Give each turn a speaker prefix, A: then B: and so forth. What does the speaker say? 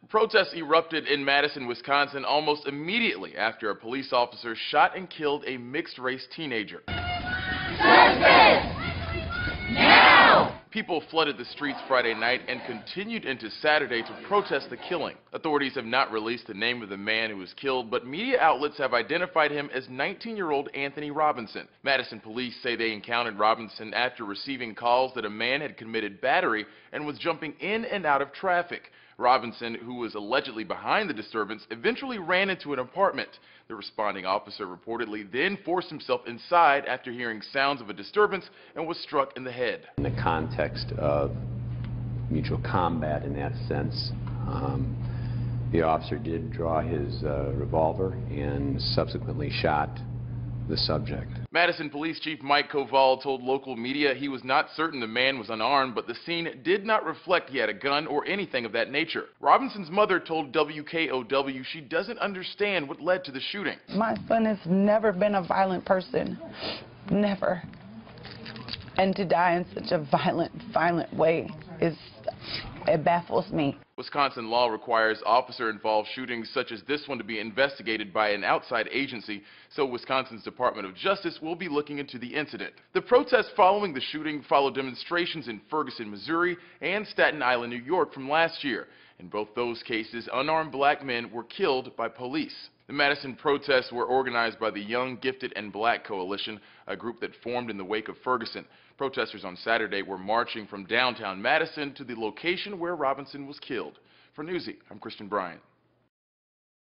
A: Protests erupted in Madison, Wisconsin almost immediately after a police officer shot and killed a mixed-race teenager.
B: Justice! Now!
A: People flooded the streets Friday night and continued into Saturday to protest the killing. Authorities have not released the name of the man who was killed, but media outlets have identified him as 19-year-old Anthony Robinson. Madison police say they encountered Robinson after receiving calls that a man had committed battery and was jumping in and out of traffic. Robinson, who was allegedly behind the disturbance, eventually ran into an apartment. The responding officer reportedly then forced himself inside after hearing sounds of a disturbance and was struck in the head.
C: In the context of mutual combat in that sense, the officer did draw his revolver and subsequently shot the subject.
A: Madison Police Chief Mike Koval told local media he was not certain the man was unarmed, but the scene did not reflect he had a gun or anything of that nature. Robinson's mother told WKOW she doesn't understand what led to the shooting.
D: My son has never been a violent person. Never. And to die in such a violent way it baffles me.
A: Wisconsin law requires officer-involved shootings such as this one to be investigated by an outside agency, so Wisconsin's Department of Justice will be looking into the incident. The protests following the shooting followed demonstrations in Ferguson, Missouri and Staten Island, New York from last year. In both those cases, unarmed black men were killed by police. The Madison protests were organized by the Young, Gifted, and Black Coalition, a group that formed in the wake of Ferguson. Protesters on Saturday were marching from downtown Madison to the location where Robinson was killed. For Newsy, I'm Christian Bryant.